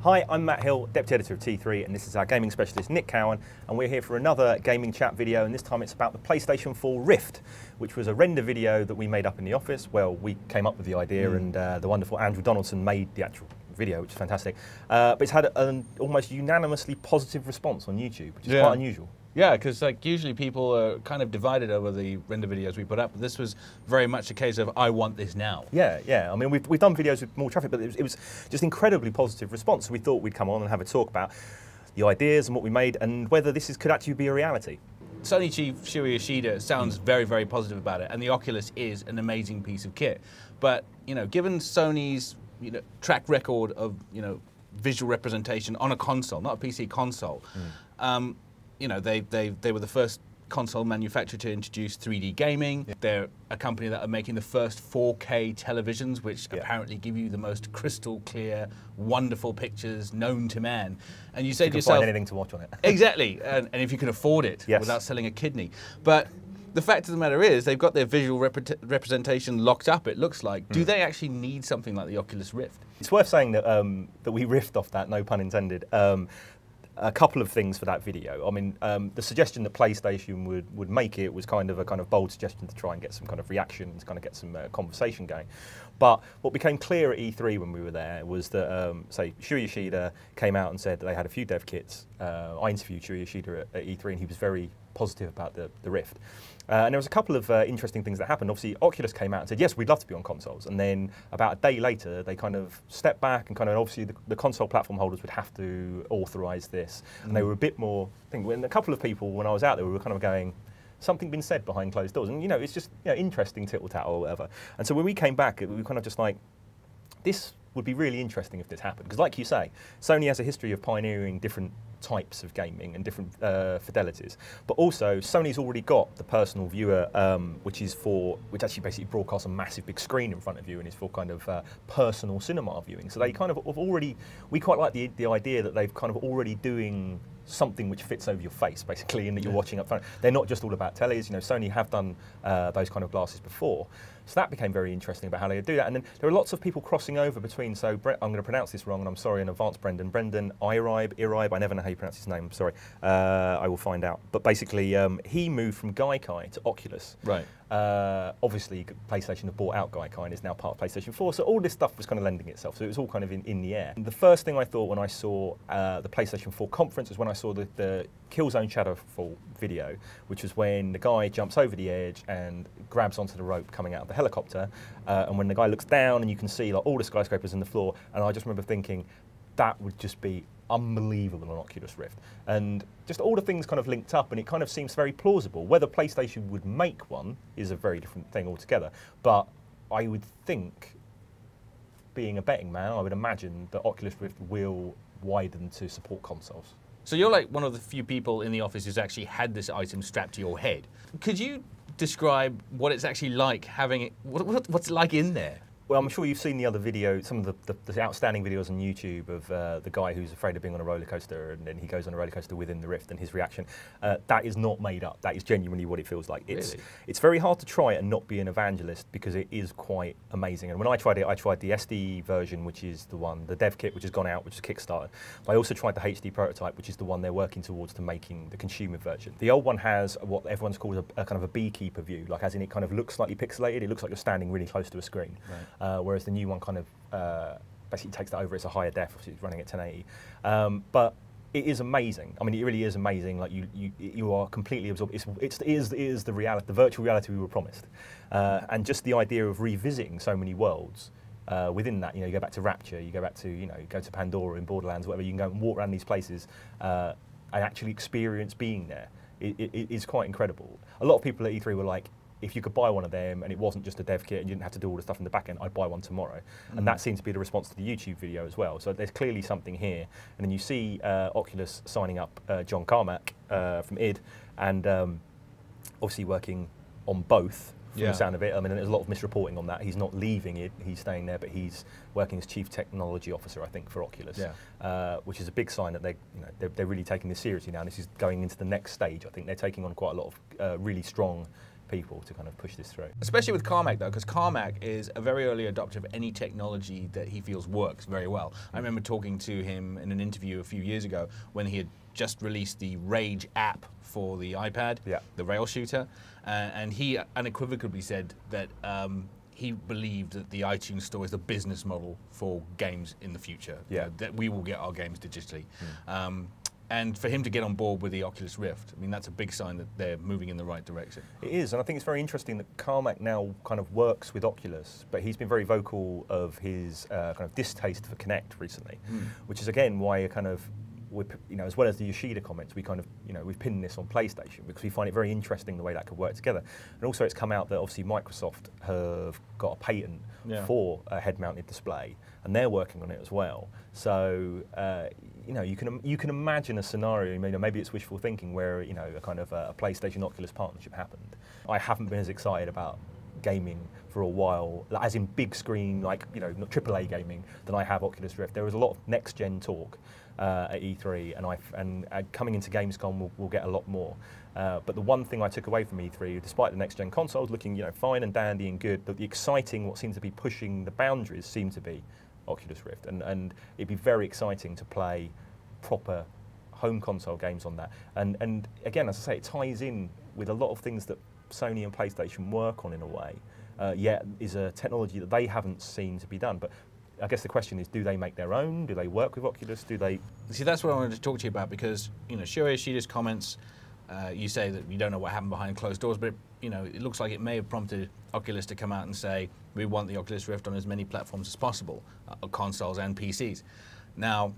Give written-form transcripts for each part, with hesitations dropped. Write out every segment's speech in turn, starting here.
Hi, I'm Matt Hill, Deputy Editor of T3, and this is our gaming specialist Nick Cowen, and we're here for another gaming chat video, and this time it's about the PlayStation 4 Rift, which was a render video that we made up in the office. Well, we came up with the idea, and the wonderful Andrew Donaldson made the actual video, which is fantastic. But it's had an almost unanimously positive response on YouTube, which is quite unusual. Yeah, because like usually people are kind of divided over the render videos we put up, but this was very much a case of I want this now. Yeah. I mean, we've done videos with more traffic, but it was just incredibly positive response. So we thought we'd come on and have a talk about the ideas and what we made and whether this could actually be a reality. Sony chief Shuhei Yoshida sounds very, very positive about it, and the Oculus is an amazing piece of kit. But given Sony's track record of visual representation on a console, not a PC console. They were the first console manufacturer to introduce 3D gaming. Yeah. They're a company that are making the first 4K televisions, which apparently give you the most crystal clear, wonderful pictures known to man. And you say to yourself, find anything to watch on it. Exactly, and if you can afford it without selling a kidney. But the fact of the matter is, they've got their visual representation locked up, it looks like. Do they actually need something like the Oculus Rift? It's worth saying that, that we riffed off that, no pun intended. A couple of things for that video. I mean, the suggestion that PlayStation would make it was kind of a bold suggestion to try and get some kind of reaction, to kind of get some conversation going. But what became clear at E3 when we were there was that, say, Shuhei Yoshida came out and said that they had a few dev kits. I interviewed Shuhei Yoshida at E3 and he was very positive about the Rift. And there was a couple of interesting things that happened. Obviously, Oculus came out and said, yes, we'd love to be on consoles. And then about a day later, they kind of stepped back and obviously the console platform holders would have to authorize this. And they were a bit more, when a couple of people, when I was out there, we were kind of going, something been said behind closed doors. And it's just interesting tittle-tattle or whatever. And so when we came back, we were kind of just like, this would be really interesting if this happened. Because like you say, Sony has a history of pioneering different types of gaming and different fidelities, but also Sony's already got the personal viewer, which actually basically broadcasts a massive big screen in front of you and is for kind of personal cinema viewing. So they kind of have already, we quite like the idea that they've kind of already doing something which fits over your face, basically, and that you're watching up front. They're not just all about tellies. Sony have done those kind of glasses before. So that became very interesting about how they do that. And then there are lots of people crossing over between, so I'm going to pronounce this wrong, and I'm sorry in advance, Brendan Iribe, I never know how you pronounce his name, sorry. I will find out. But basically, he moved from Gaikai to Oculus. Right. Obviously, PlayStation have bought out Gaikai and is now part of PlayStation 4, so all this stuff was kind of lending itself, so it was all kind of in the air. And the first thing I thought when I saw the PlayStation 4 conference was when I saw the Killzone Shadowfall video, which was when the guy jumps over the edge and grabs onto the rope coming out of the helicopter, and when the guy looks down and you can see like all the skyscrapers in the floor, and I just remember thinking, that would just be unbelievable on Oculus Rift. And just all the things kind of linked up, and it kind of seems very plausible. Whether PlayStation would make one is a very different thing altogether. But I would think, being a betting man, I would imagine that Oculus Rift will widen to support consoles. So you're like one of the few people in the office who's actually had this item strapped to your head. Could you describe what it's actually like having it, what's it like in there? Well, I'm sure you've seen the other video, some of the outstanding videos on YouTube of the guy who's afraid of being on a roller coaster, and then he goes on a roller coaster within the Rift, and his reaction. That is not made up. That is genuinely what it feels like. It's very hard to try and not be an evangelist because it is quite amazing. And when I tried it, I tried the SD version, which is the dev kit, which has gone out, which is Kickstarter. But I also tried the HD prototype, which is the one they're working towards to making the consumer version. The old one has what everyone's called a kind of a beekeeper view, like as in it kind of looks slightly pixelated. It looks like you're standing really close to a screen. Right. Whereas the new one kind of basically takes that over. It's a higher def, obviously it's running at 1080. But it is amazing. I mean, it really is amazing. Like you are completely absorbed. It is the reality, the virtual reality we were promised, and just the idea of revisiting so many worlds. Within that, you go back to Rapture, you go back to, you go to Pandora in Borderlands, whatever. You can go and walk around these places and actually experience being there. It is quite incredible. A lot of people at E3 were like, if you could buy one of them and it wasn't just a dev kit and you didn't have to do all the stuff in the back end, I'd buy one tomorrow. And that seems to be the response to the YouTube video as well. So there's clearly something here. And then you see Oculus signing up John Carmack from id, and obviously working on both. From the sound of it, I mean, there's a lot of misreporting on that. He's not leaving it; he's staying there, but he's working as Chief Technology Officer, I think, for Oculus, which is a big sign that they're really taking this seriously now. And this is going into the next stage. I think they're taking on quite a lot of really strong people to kind of push this through. Especially with Carmack, though, because Carmack is a very early adopter of any technology that he feels works very well. I remember talking to him in an interview a few years ago when he had just released the Rage app for the iPad, the rail shooter, and he unequivocally said that he believed that the iTunes Store is the business model for games in the future, that we will get our games digitally. And for him to get on board with the Oculus Rift, I mean, that's a big sign that they're moving in the right direction. It is, and I think it's very interesting that Carmack now kind of works with Oculus, but he's been very vocal of his kind of distaste for Kinect recently, which is again why kind of, you know, as well as the Yoshida comments, we kind of, you know, we've pinned this on PlayStation because we find it very interesting the way that could work together. And also it's come out that obviously Microsoft have got a patent for a head-mounted display, and they're working on it as well. So, you know, you can imagine a scenario, you know, maybe it's wishful thinking, where, you know, a kind of a PlayStation Oculus partnership happened. I haven't been as excited about gaming for a while, as in big screen, like, you know, not AAA gaming, than I have Oculus Rift. There was a lot of next-gen talk at E3, and coming into Gamescom we'll get a lot more. But the one thing I took away from E3, despite the next-gen consoles looking, you know, fine and dandy and good, but the exciting, what seemed to be pushing the boundaries, seemed to be Oculus Rift, and it'd be very exciting to play proper home console games on that. And again, as I say, it ties in with a lot of things that Sony and PlayStation work on in a way, yet is a technology that they haven't seen to be done. But I guess the question is, do they make their own? Do they work with Oculus? Do they? See, that's what I wanted to talk to you about, because, you know, Shuhei Yoshida's comments, you say that you don't know what happened behind closed doors, but, you know, it looks like it may have prompted Oculus to come out and say, we want the Oculus Rift on as many platforms as possible, consoles and PCs. Now,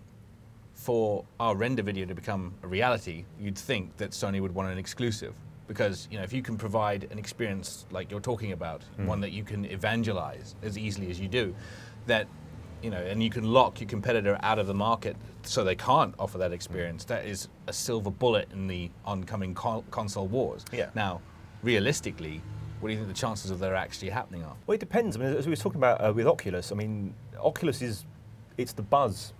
for our render video to become a reality, you'd think that Sony would want an exclusive. Because, you know, if you can provide an experience like you're talking about, one that you can evangelize as easily as you do, that, you know, and you can lock your competitor out of the market so they can't offer that experience, that is a silver bullet in the oncoming console wars. Now, realistically, what do you think the chances of that actually happening are? Well, it depends. I mean, as we were talking about with Oculus, I mean, Oculus it's the buzz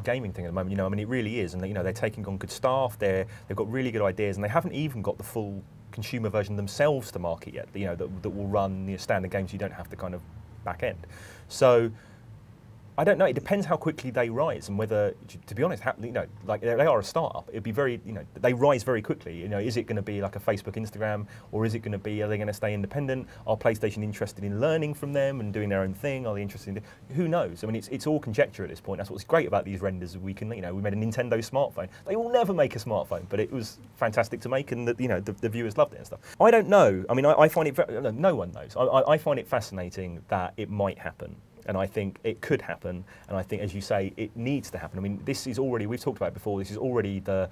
gaming thing at the moment. You know, I mean, it really is, and you know, they're taking on good staff. They've got really good ideas, and they haven't even got the full consumer version themselves to market yet. You know, that will run, you know, standard games. You don't have to kind of back end. So I don't know. It depends how quickly they rise, and whether, to be honest, you know, like they are a startup. It'd be very, you know, they rise very quickly. You know, is it going to be like a Facebook, Instagram, or is it going to be? Are they going to stay independent? Are PlayStation interested in learning from them and doing their own thing? Are they interested in? Who knows? I mean, it's all conjecture at this point. That's what's great about these renders. We can, you know, we made a Nintendo smartphone. They will never make a smartphone, but it was fantastic to make, and you know, the viewers loved it and stuff. I don't know. I mean, I find it. No one knows. I find it fascinating that it might happen. And I think it could happen, and I think, as you say, it needs to happen. I mean, this is already, we've talked about it before, this is already the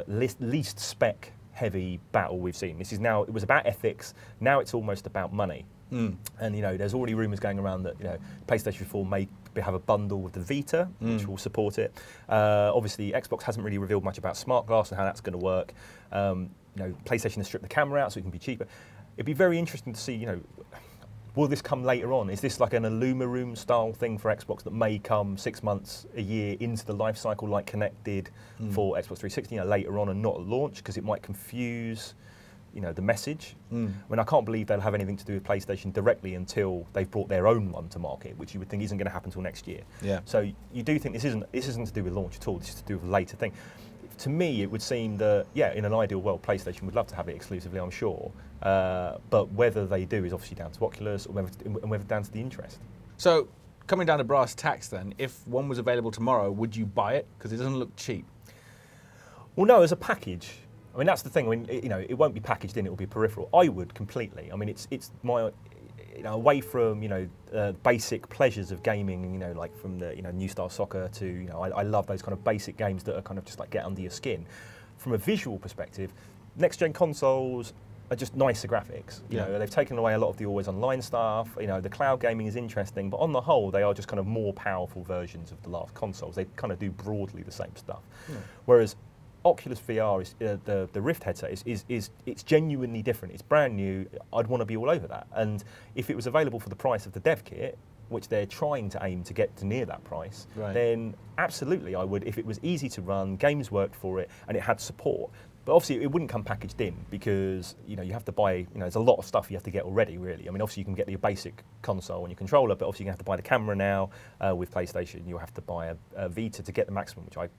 least spec-heavy battle we've seen. This is now, it was about ethics, now it's almost about money. And, you know, there's already rumours going around that, you know, PlayStation 4 may have a bundle with the Vita, which will support it. Obviously, Xbox hasn't really revealed much about Smart Glass and how that's going to work. You know, PlayStation has stripped the camera out so it can be cheaper. It'd be very interesting to see, you know, will this come later on? Is this like an Illuma Room style thing for Xbox that may come 6 months, a year into the life cycle, like Kinect did for Xbox 360, you know, later on and not at launch, because it might confuse, you know, the message? I mean, I can't believe they'll have anything to do with PlayStation directly until they've brought their own one to market, which you would think isn't going to happen until next year. So you do think this isn't to do with launch at all. This is to do with a later thing. To me, it would seem that, yeah, in an ideal world, PlayStation would love to have it exclusively, I'm sure. But whether they do is obviously down to Oculus, or whether down to the interest. So, coming down to brass tacks then, if one was available tomorrow, would you buy it? Because it doesn't look cheap. Well, no, as a package. I mean, that's the thing. I mean, you know, it won't be packaged in; it will be peripheral. I would completely. I mean, it's my, you know, away from, you know, basic pleasures of gaming, you know, like from the, you know, new style soccer to, you know, I love those kind of basic games that are kind of just like get under your skin. From a visual perspective, next gen consoles are just nicer graphics. You know, they've taken away a lot of the always online stuff. You know, the cloud gaming is interesting, but on the whole, they are just kind of more powerful versions of the last consoles. They kind of do broadly the same stuff. Whereas Oculus VR is the Rift headset it's genuinely different. It's brand new. I'd want to be all over that. And if it was available for the price of the dev kit, which they're trying to aim to get to near that price, then absolutely I would. If it was easy to run, games worked for it, and it had support, But obviously, it wouldn't come packaged in because you have to buy. There's a lot of stuff you have to get already. Really, I mean, obviously you can get your basic console and your controller, but obviously you have to buy the camera now. With PlayStation, you'll have to buy a Vita to get the maximum, which I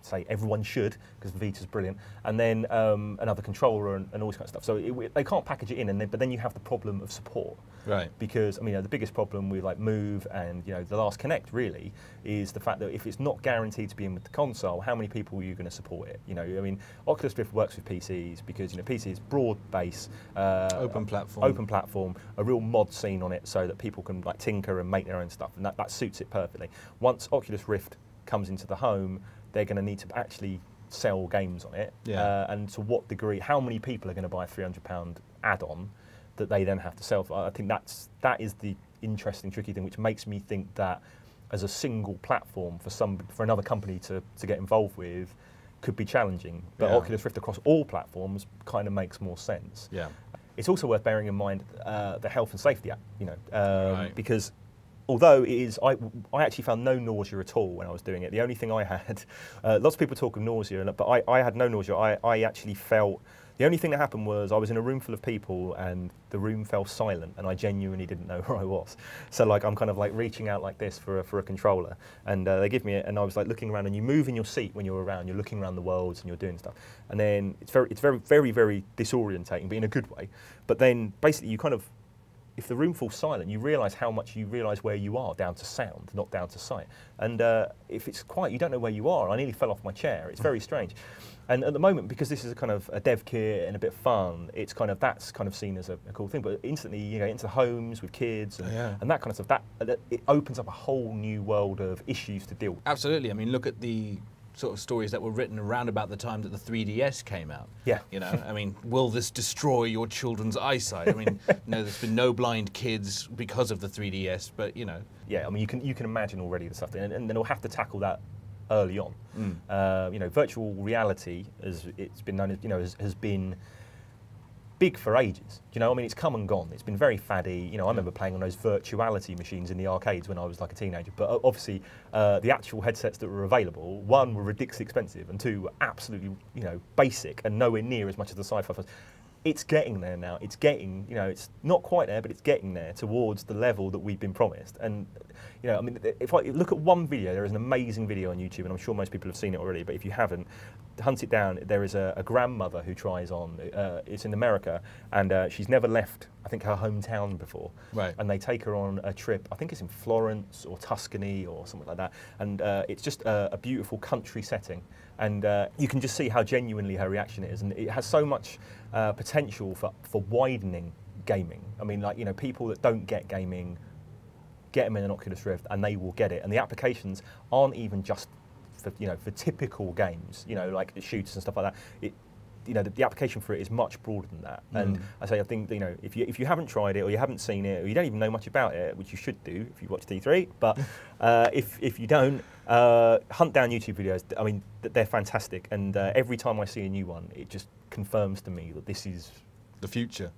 say everyone should because Vita's brilliant, and then another controller and all this kind of stuff. So they can't package it in, but then you have the problem of support. Right. Because I mean, the biggest problem with like Move and the last Connect really is the fact that if it's not guaranteed to be in with the console, how many people are you going to support it? I mean, Oculus Rift works with PCs because PC is broad base, open platform, a real mod scene on it, so that people can like tinker and make their own stuff, and that suits it perfectly. Once Oculus Rift comes into the home, they're going to need to actually sell games on it, and to what degree, how many people are going to buy a £300 add-on that they then have to sell for? I think that is the interesting, tricky thing, which makes me think that as a single platform for another company to get involved with could be challenging. But Oculus Rift across all platforms kind of makes more sense. Yeah. It's also worth bearing in mind the health and safety app, Right. because although it is, I actually found no nausea at all when I was doing it. The only thing I had, lots of people talk of nausea, but I had no nausea. I actually felt, the only thing that happened was I was in a room full of people and the room fell silent and I genuinely didn't know where I was. So like I'm kind of like reaching out like this for a controller, and they give me it, and I was like looking around, and you move in your seat when you're around, you're looking around the worlds and you're doing stuff. And then it's very, very, very disorientating, but in a good way. But then basically you kind of, if the room falls silent, you realise how much you realise where you are, down to sound, not down to sight. And if it's quiet, you don't know where you are. I nearly fell off my chair. It's very strange. And at the moment, because this is a kind of a dev kit and a bit of fun, it's kind of, that's kind of seen as a cool thing. But instantly, you know, into homes with kids and that kind of stuff, that it opens up a whole new world of issues to deal with. Absolutely. I mean, look at the sort of stories that were written around about the time that the 3DS came out. Yeah. You know, I mean, will this destroy your children's eyesight? I mean, you know, there's been no blind kids because of the 3DS, but you know. Yeah, I mean, you can imagine already the stuff, and then they'll have to tackle that early on. You know, virtual reality, as it's been known as, you know, has been big for ages. You know, I mean, it's come and gone. It's been very faddy. You know, I remember playing on those virtuality machines in the arcades when I was like a teenager. But obviously, the actual headsets that were available, one, were ridiculously expensive, and two, were absolutely, you know, basic and nowhere near as much as the sci-fi ones. It's getting there now. It's getting, you know, it's not quite there, but it's getting there towards the level that we've been promised. And, you know, I mean, if I look at one video, there is an amazing video on YouTube, and I'm sure most people have seen it already, but if you haven't, hunt it down. There is a grandmother who tries on, it's in America, and she's never left, I think, her hometown before. Right. And they take her on a trip, I think it's in Florence or Tuscany or something like that, and it's just a beautiful country setting. And you can just see how genuinely her reaction is, and it has so much potential for widening gaming. I mean, like, you know, people that don't get gaming, get them in an Oculus Rift and they will get it. And the applications aren't even just for, you know, for typical games, you know, like shooters and stuff like that. You know, the application for it is much broader than that. And I think, you know, if you haven't tried it, or you haven't seen it, or you don't even know much about it, which you should do if you watch D3, but if you don't, hunt down YouTube videos. I mean, they're fantastic, and every time I see a new one, it just confirms to me that this is the future.